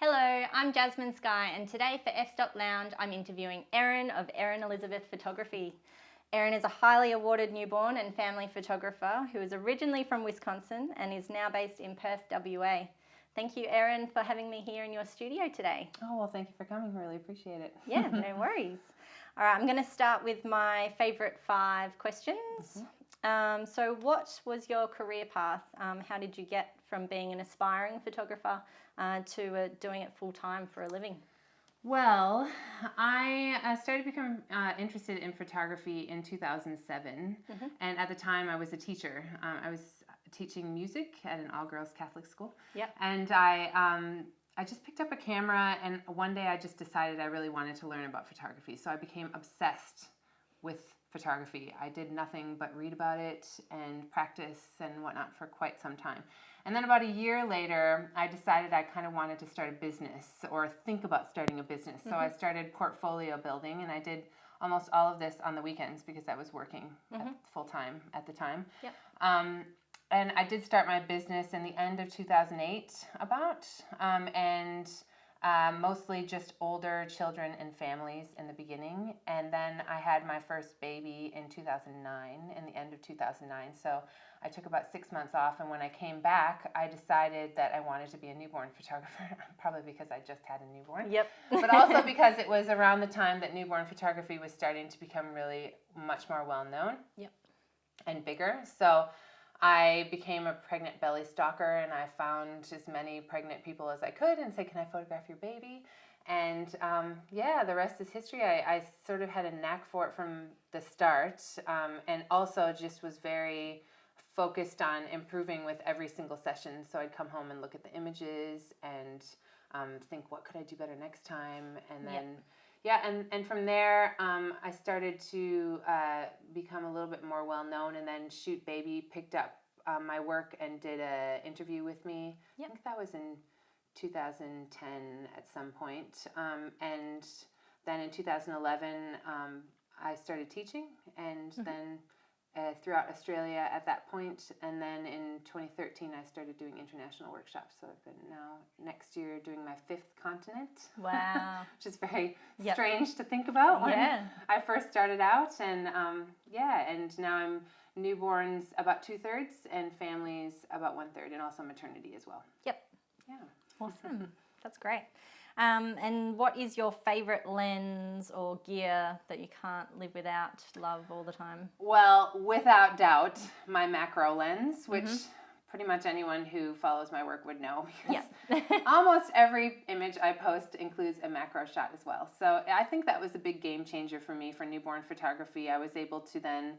Hello, I'm Jasmine Skye, and today for F-Stop Lounge, I'm interviewing Erin of Erin Elizabeth Photography. Erin is a highly awarded newborn and family photographer who is originally from Wisconsin and is now based in Perth, WA. Thank you, Erin, for having me here in your studio today. Oh, well, thank you for coming. Really appreciate it. Yeah, no worries. All right, I'm going to start with my favourite 5 questions. So what was your career path? How did you get from being an aspiring photographer to doing it full-time for a living? Well, I started to become interested in photography in 2007, and at the time I was a teacher. I was teaching music at an all-girls Catholic school, and I just picked up a camera, and one day I just decided I really wanted to learn about photography, so I became obsessed with photography. I did nothing but read about it and practice and whatnot for quite some time. And then about a year later, I decided I kind of wanted to start a business or think about starting a business. So I started portfolio building, and I did almost all of this on the weekends because I was working full-time at the time. And I did start my business in the end of 2008 and mostly just older children and families in the beginning. And then I had my first baby in 2009, in the end of 2009. So I took about 6 months off, and when I came back, I decided that I wanted to be a newborn photographer, probably because I just had a newborn. But also because it was around the time that newborn photography was starting to become really much more well-known and bigger. So I became a pregnant belly stalker, and I found as many pregnant people as I could and said, can I photograph your baby? And the rest is history. I sort of had a knack for it from the start, and also just was very focused on improving with every single session. So I'd come home and look at the images and think, what could I do better next time? And then and from there, I started to become a little bit more well-known, and then Shoot Baby picked up my work and did an interview with me. I think that was in 2010 at some point. And then in 2011, I started teaching, and then throughout Australia at that point. And then in 2013, I started doing international workshops. So I've been now next year doing my 5th continent. Wow. Which is very strange to think about when I first started out. And and now I'm newborns about 2/3 and families about 1/3, and also maternity as well. Yeah. Awesome. That's great. And what is your favorite lens or gear that you can't live without, love all the time? Well, without doubt, my macro lens, which pretty much anyone who follows my work would know, because almost every image I post includes a macro shot as well. So I think that was a big game changer for me for newborn photography. I was able to then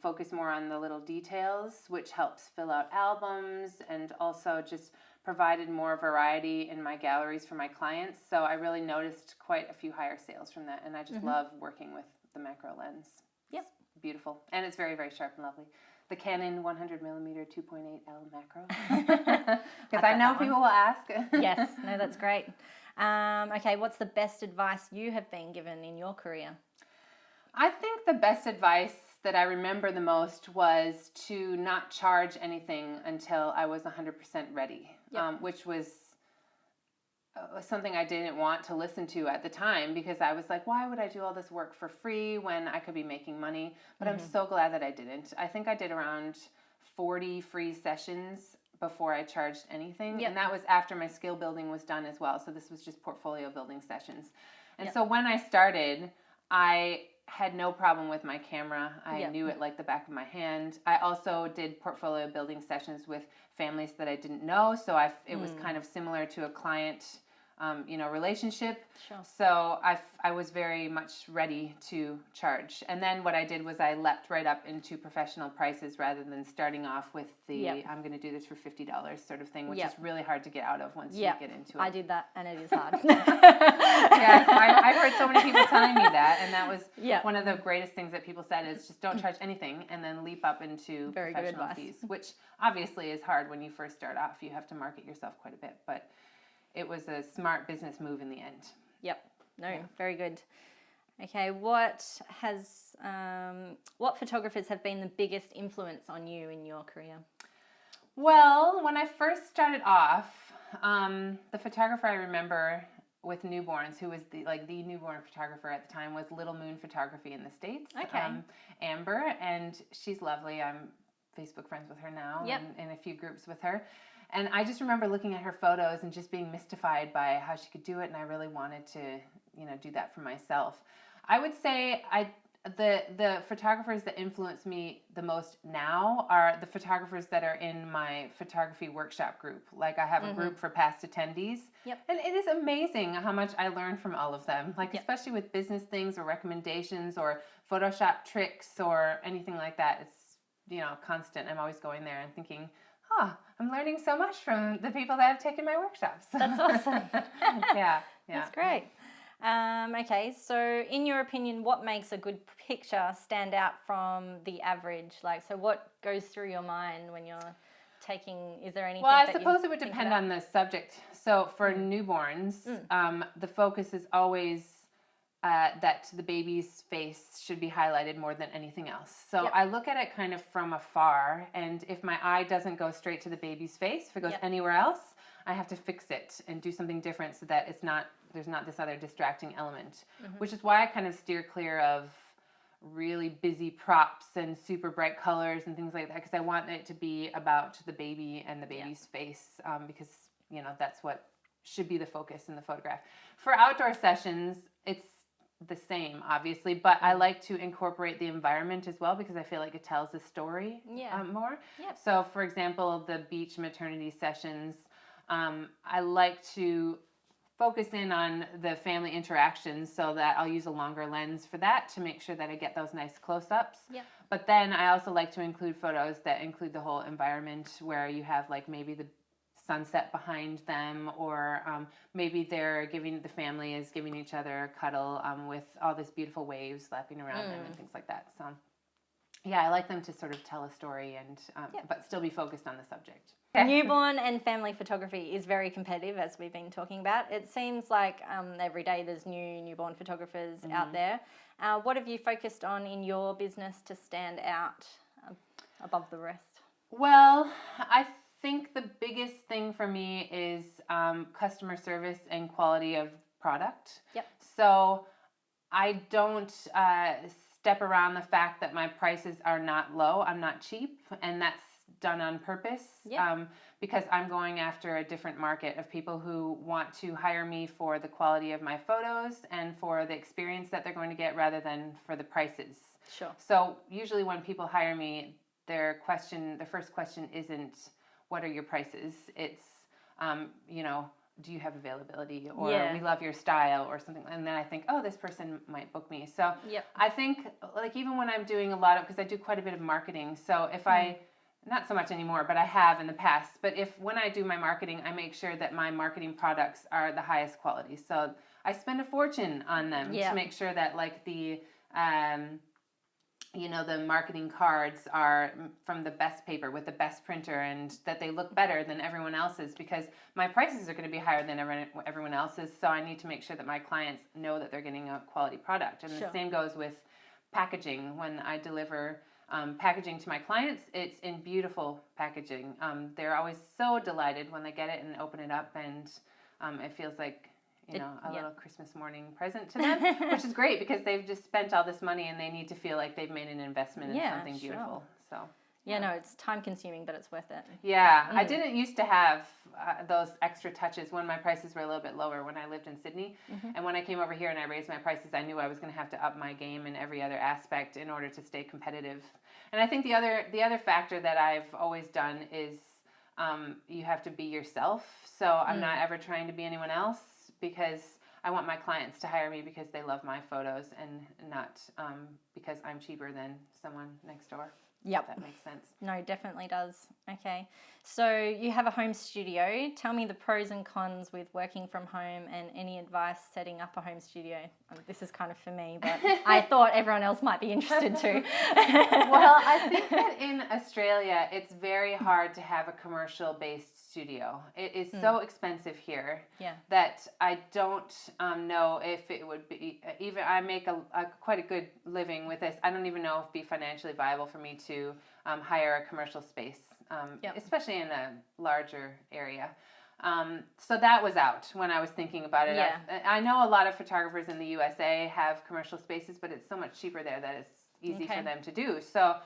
focus more on the little details, which helps fill out albums, and also just provided more variety in my galleries for my clients. So I really noticed quite a few higher sales from that, and I just love working with the macro lens. It's beautiful, and it's very, very sharp and lovely. The Canon 100mm 2.8L macro. Because I know people will ask. Yes, no, that's great. Okay, what's the best advice you have been given in your career? I think the best advice that I remember the most was to not charge anything until I was 100% ready, which was something I didn't want to listen to at the time, because I was like, why would I do all this work for free when I could be making money? But I'm so glad that I didn't. I think I did around 40 free sessions before I charged anything, and that was after my skill building was done as well. So this was just portfolio building sessions. And so when I started, I had no problem with my camera. I knew it like the back of my hand. I also did portfolio building sessions with families that I didn't know, so it was kind of similar to a client relationship. So I was very much ready to charge. And then what I did was I leapt right up into professional prices rather than starting off with the I'm going to do this for $50 sort of thing, which is really hard to get out of once you get into it. I did that, and it is hard. I've heard so many people telling me that, and that was one of the greatest things that people said is just don't charge anything and then leap up into professional fees, which obviously is hard when you first start off. You have to market yourself quite a bit, but it was a smart business move in the end. Very good. Okay, what photographers have been the biggest influence on you in your career? Well, when I first started off, the photographer I remember with newborns, who was the newborn photographer at the time, was Little Moon Photography in the States. Okay. Amber, and she's lovely. I'm Facebook friends with her now, Yep. and in a few groups with her. And I just remember looking at her photos and just being mystified by how she could do it, and I really wanted to, do that for myself. I would say the photographers that influence me the most now are the photographers that are in my photography workshop group. Like, I have a group for past attendees. Yep. And it is amazing how much I learn from all of them. Like, especially with business things or recommendations or Photoshop tricks or anything like that. It's, constant. I'm always going there and thinking, I'm learning so much from the people that have taken my workshops. That's awesome. Yeah. That's great. Okay, so in your opinion, what makes a good picture stand out from the average? Like, so what goes through your mind when you're taking, is there anything Well, I that suppose you it would think depend about? on the subject. So for newborns, the focus is always that the baby's face should be highlighted more than anything else. So I look at it kind of from afar, and if my eye doesn't go straight to the baby's face, if it goes anywhere else, I have to fix it and do something different so that there's not this other distracting element, which is why I kind of steer clear of really busy props and super bright colors and things like that, because I want it to be about the baby and the baby's face, because that's what should be the focus in the photograph. For outdoor sessions, it's the same, obviously, but I like to incorporate the environment as well, because I feel like it tells the story more. Yep. So, for example, the beach maternity sessions, I like to focus in on the family interactions, so that I'll use a longer lens for that to make sure that I get those nice close-ups. Yep. But then I also like to include photos that include the whole environment, where you have like maybe the sunset behind them, or maybe the family is giving each other a cuddle with all this beautiful waves lapping around them and things like that. So yeah, I like them to sort of tell a story and but still be focused on the subject. Newborn and family photography is very competitive, as we've been talking about. It seems like every day there's new newborn photographers out there. What have you focused on in your business to stand out above the rest? Well, I think the biggest thing for me is customer service and quality of product. Yep. So I don't step around the fact that my prices are not low. I'm not cheap, and that's done on purpose. Yep. Because I'm going after a different market of people who want to hire me for the quality of my photos and for the experience that they're going to get, rather than for the prices. Sure. So usually when people hire me, their first question isn't, what are your prices? It's, do you have availability, or we love your style, or something. And then I think, oh, this person might book me. So I think, like, even when I'm doing because I do quite a bit of marketing. So if not so much anymore, but I have in the past. But when I do my marketing, I make sure that my marketing products are the highest quality. So I spend a fortune on them to make sure that, like, the marketing cards are from the best paper with the best printer, and that they look better than everyone else's, because my prices are going to be higher than everyone else's. So I need to make sure that my clients know that they're getting a quality product. And the same goes with packaging. When I deliver packaging to my clients, it's in beautiful packaging. They're always so delighted when they get it and open it up, and it feels like a little Christmas morning present to them, which is great, because they've just spent all this money and they need to feel like they've made an investment in something beautiful. So no, it's time consuming, but it's worth it. Yeah, I didn't used to have those extra touches when my prices were a little bit lower when I lived in Sydney. And when I came over here and I raised my prices, I knew I was going to have to up my game in every other aspect in order to stay competitive. And I think the other factor that I've always done is you have to be yourself. So I'm not ever trying to be anyone else, because I want my clients to hire me because they love my photos, and not because I'm cheaper than someone next door. Yep. If that makes sense. No, it definitely does. Okay. So you have a home studio. Tell me the pros and cons with working from home, and any advice setting up a home studio. This is kind of for me, but I thought everyone else might be interested too. Well, I think that in Australia, it's very hard to have a commercial-based studio. It is so expensive here Yeah. that I don't know if it would be, even I make quite a good living with this. I don't even know if it'd be financially viable for me to hire a commercial space, especially in a larger area. So that was out when I was thinking about it. Yeah. I know a lot of photographers in the USA have commercial spaces, but it's so much cheaper there that it's easy for them to do. So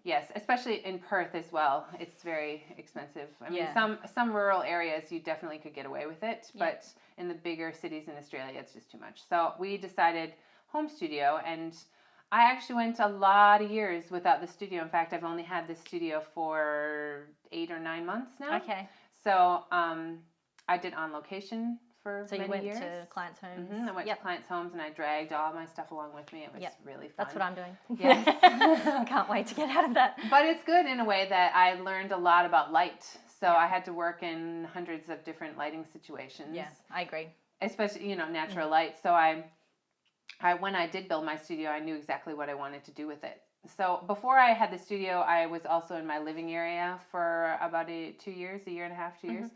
yes, especially in Perth as well, it's very expensive. I mean, some rural areas you definitely could get away with it, but in the bigger cities in Australia, it's just too much. So we decided home studio, and I actually went a lot of years without the studio. In fact, I've only had this studio for 8 or 9 months now. Okay. So I did on location for many years. So you went to clients' homes? I went to clients' homes, and I dragged all my stuff along with me. It was really fun. That's what I'm doing. Yes. Can't wait to get out of that. But it's good in a way that I learned a lot about light. So I had to work in hundreds of different lighting situations. Yeah, I agree. Especially, natural light. So when I did build my studio, I knew exactly what I wanted to do with it. So before I had the studio, I was also in my living area for about 2 years, a year and a half, 2 years.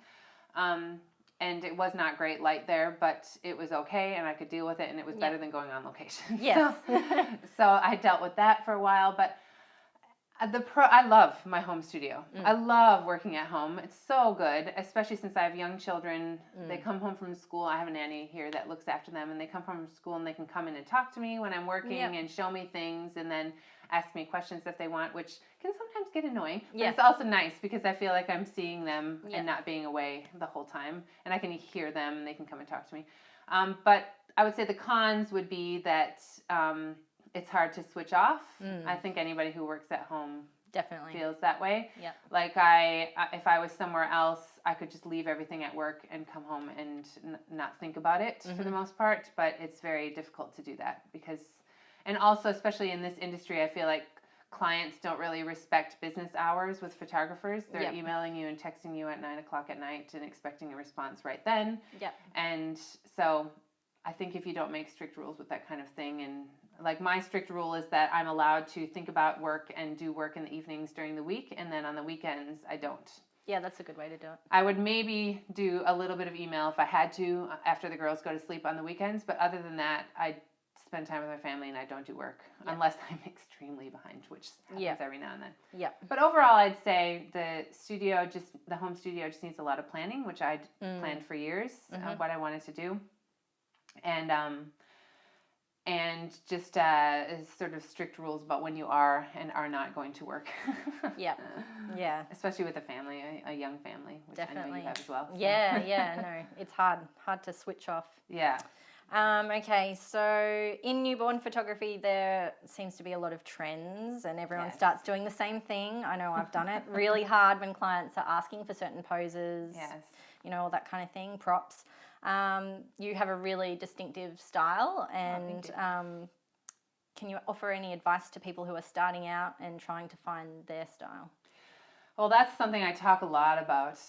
And it was not great light there, but it was okay, and I could deal with it, and it was better than going on location. Yes. So I dealt with that for a while, but I love my home studio. I love working at home. It's so good, especially since I have young children. They come home from school. I have a nanny here that looks after them, and they come from school, and they can come in and talk to me when I'm working and show me things, and then ask me questions if they want, which can sometimes get annoying. But it's also nice because I feel like I'm seeing them and not being away the whole time, and I can hear them, and they can come and talk to me. But I would say the cons would be that it's hard to switch off. I think anybody who works at home definitely feels that way. Yep. Like if I was somewhere else, I could just leave everything at work and come home and not think about it for the most part. But it's very difficult to do that and also especially in this industry, I feel like clients don't really respect business hours with photographers. They're emailing you and texting you at 9 o'clock at night and expecting a response right then. Yep. And so I think if you don't make strict rules with that kind of thing, and like my strict rule is that I'm allowed to think about work and do work in the evenings during the week, and then on the weekends I don't. Yeah, that's a good way to do it. I would maybe do a little bit of email if I had to after the girls go to sleep on the weekends, but other than that, I spend time with my family and I don't do work unless I'm extremely behind, which happens every now and then. Yeah. But overall, I'd say the home studio just needs a lot of planning, which I'd planned for years of what I wanted to do. And just sort of strict rules about when you are and are not going to work. Yeah. Especially with a family, a young family, which I know you have as well. So. Yeah, no, it's hard to switch off. Yeah. Okay, so in newborn photography, there seems to be a lot of trends, and everyone starts doing the same thing. I know I've done it. Really hard when clients are asking for certain poses. Yes. All that kind of thing, props. You have a really distinctive style, and can you offer any advice to people who are starting out and trying to find their style? Well, that's something I talk a lot about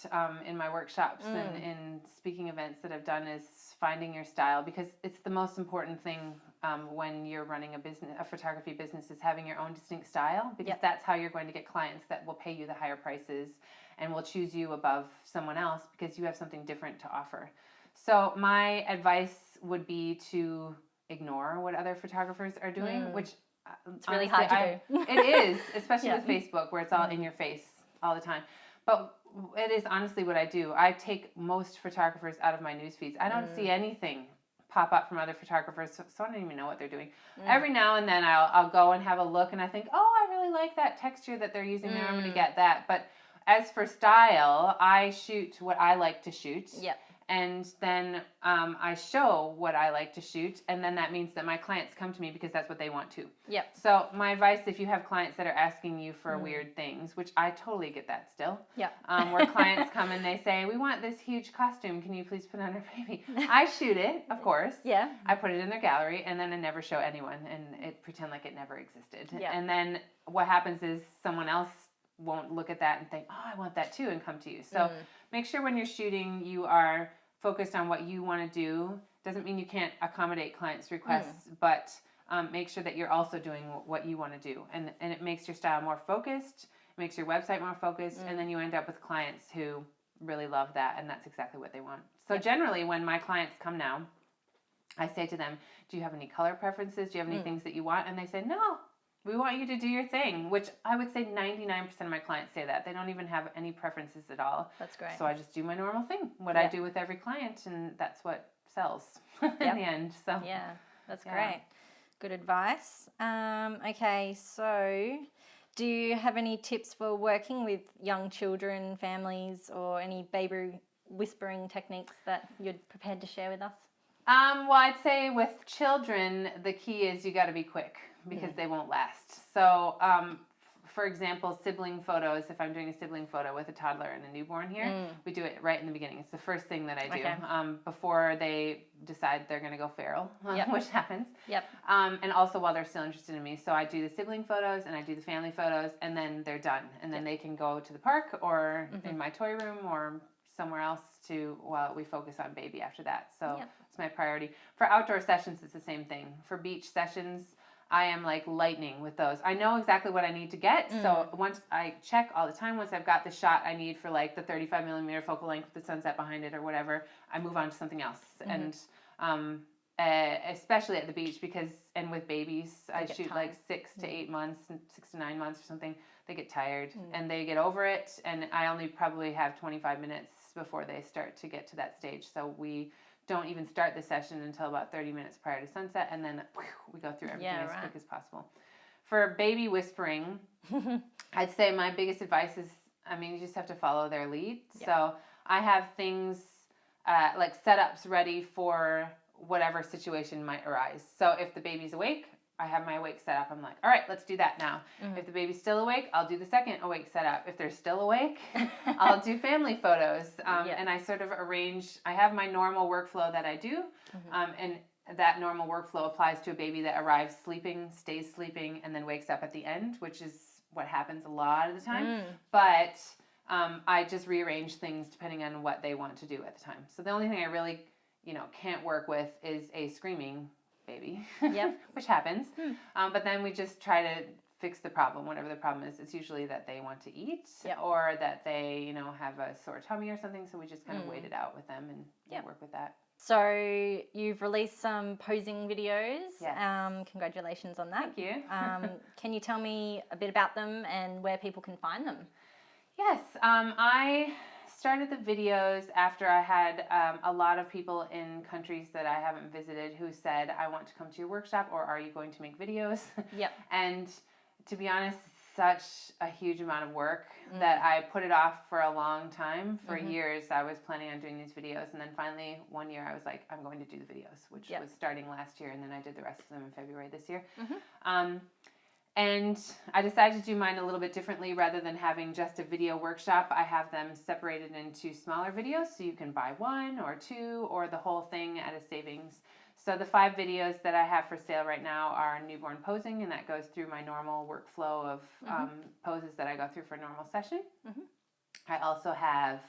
in my workshops and in speaking events that I've done, is finding your style, because it's the most important thing when you're running a photography business, is having your own distinct style, because that's how you're going to get clients that will pay you the higher prices and will choose you above someone else because you have something different to offer. So my advice would be to ignore what other photographers are doing, which it's really hard to do. It is, especially with Facebook, where it's all in your face all the time. But it is honestly what I do. I take most photographers out of my news feeds. I don't see anything pop up from other photographers, so I don't even know what they're doing. Every now and then I'll go and have a look, and I think, oh, I really like that texture that they're using there. I'm going to get that. But as for style, I shoot what I like to shoot. Yep. And then I show what I like to shoot, and then that means that my clients come to me because that's what they want too. Yep. So my advice, if you have clients that are asking you for weird things, which I totally get that still. Yep. Where clients come and they say, we want this huge costume, can you please put it on our baby? I shoot it, of course. Yeah. I put it in their gallery, and then I never show anyone, and pretend like it never existed. Yeah. And then what happens is someone else won't look at that and think, oh, I want that too, and come to you. So make sure when you're shooting, you are focused on what you want to do. Doesn't mean you can't accommodate clients' requests, but make sure that you're also doing what you want to do. And it makes your style more focused, makes your website more focused, and then you end up with clients who really love that, and that's exactly what they want. So generally, when my clients come now, I say to them, do you have any color preferences? Do you have any things that you want? And they say, no, we want you to do your thing, which I would say 99% of my clients say that. They don't even have any preferences at all. That's great. So I just do my normal thing, what I do with every client, and that's what sells in the end. So yeah, that's great. Good advice. Okay, so do you have any tips for working with young children, families, or any baby whispering techniques that you're prepared to share with us? Well, I'd say with children, the key is you got to be quick because they won't last. So, for example, sibling photos, if I'm doing a sibling photo with a toddler and a newborn here, we do it right in the beginning. It's the first thing that I do before they decide they're going to go feral, which happens. And also while they're still interested in me. So I do the sibling photos and I do the family photos, and then they're done. And then they can go to the park or in my toy room or somewhere else while we focus on baby after that. So it's my priority. For outdoor sessions, it's the same thing. For beach sessions, I am like lightning with those. I know exactly what I need to get. So once I check all the time, once I've got the shot I need for like the 35 millimeter focal length with the sunset behind it or whatever, I move on to something else. And especially at the beach and with babies, I shoot like 6 to 8 months, 6 to 9 months or something. They get tired and they get over it. And I only probably have 25 minutes before they start to get to that stage. So we don't even start the session until about 30 minutes prior to sunset, and then we go through everything as quick as possible. For baby whispering, I'd say my biggest advice is, you just have to follow their lead. So I have things like setups ready for whatever situation might arise. So if the baby's awake, I have my awake setup. I'm like, all right, let's do that now. If the baby's still awake, I'll do the second awake setup. If they're still awake, I'll do family photos. And I sort of arrange, I have my normal workflow that I do. And that normal workflow applies to a baby that arrives sleeping, stays sleeping, and then wakes up at the end, which is what happens a lot of the time. But I just rearrange things depending on what they want to do at the time. So the only thing I really, can't work with is a screaming baby, which happens. But then we just try to fix the problem, whatever the problem is. It's usually that they want to eat or that they, have a sore tummy or something. So we just kind of wait it out with them and work with that. So you've released some posing videos. Yes. Congratulations on that. Thank you. Can you tell me a bit about them and where people can find them? Yes. I started the videos after I had a lot of people in countries that I haven't visited who said, I want to come to your workshop, or are you going to make videos? And to be honest, such a huge amount of work that I put it off for a long time. For years, I was planning on doing these videos. And then finally, one year, I was like, I'm going to do the videos, which was starting last year. And then I did the rest of them in February this year. And I decided to do mine a little bit differently. Rather than having just a video workshop, I have them separated into smaller videos. So you can buy 1 or 2 or the whole thing at a savings. So the 5 videos that I have for sale right now are newborn posing, and that goes through my normal workflow of poses that I go through for a normal session. I also have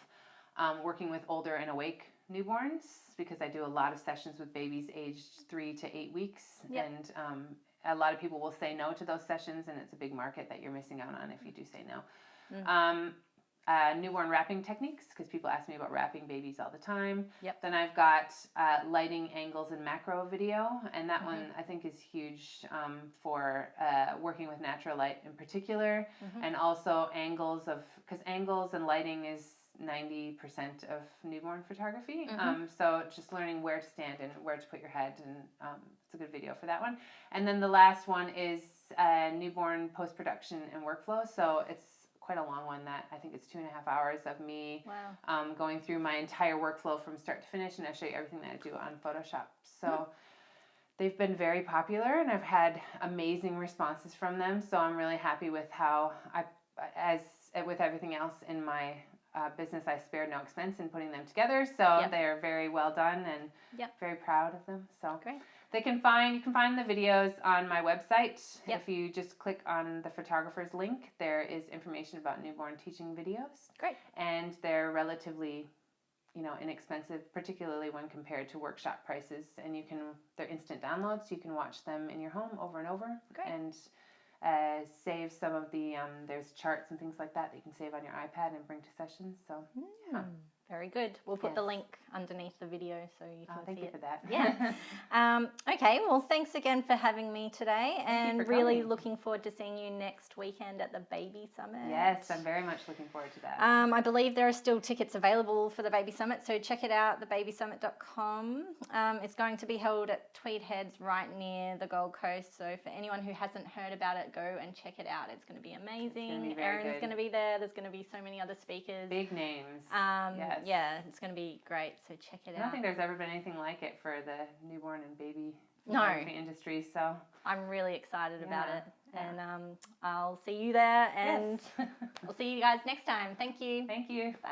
working with older and awake newborns, because I do a lot of sessions with babies aged 3 to 8 weeks. And a lot of people will say no to those sessions, and it's a big market that you're missing out on if you do say no. Newborn wrapping techniques, because people ask me about wrapping babies all the time. Then I've got lighting angles and macro video, and that one I think is huge for working with natural light in particular, and also angles because angles and lighting is 90% of newborn photography. So just learning where to stand and where to put your head, and it's a good video for that one. And then the last one is newborn post-production and workflow. So it's quite a long one that I think it's 2.5 hours of me going through my entire workflow from start to finish, and I show you everything that I do on Photoshop. So they've been very popular, and I've had amazing responses from them. So I'm really happy with how as with everything else in my business, I spared no expense in putting them together. So they're very well done, and very proud of them. So great. You can find the videos on my website. If you just click on the photographer's link, there is information about newborn teaching videos. Great. And they're relatively, inexpensive, particularly when compared to workshop prices. And they're instant downloads. You can watch them in your home over and over. Great. And save some of the, there's charts and things like that you can save on your iPad and bring to sessions. So, yeah. Very good. We'll put Yes. the link underneath the video so you can Thank see you it. for that. Yeah. Okay. Well, thanks again for having me today, and for really coming. looking forward to seeing you next weekend at the Baby Summit. Yes, I'm very much looking forward to that. I believe there are still tickets available for the Baby Summit, so check it out, thebabysummit.com. It's going to be held at Tweed Heads, right near the Gold Coast. So for anyone who hasn't heard about it, go and check it out. It's going to be amazing. It's gonna be very Erin's good. going to be there. There's going to be so many other speakers. Big names. Yes. Yeah, it's going to be great. So check it out. I don't think there's ever been anything like it for the newborn and baby No. photography industry. So I'm really excited about it. Yeah. And I'll see you there, and yes. I'll see you guys next time. Thank you. Thank you. Bye.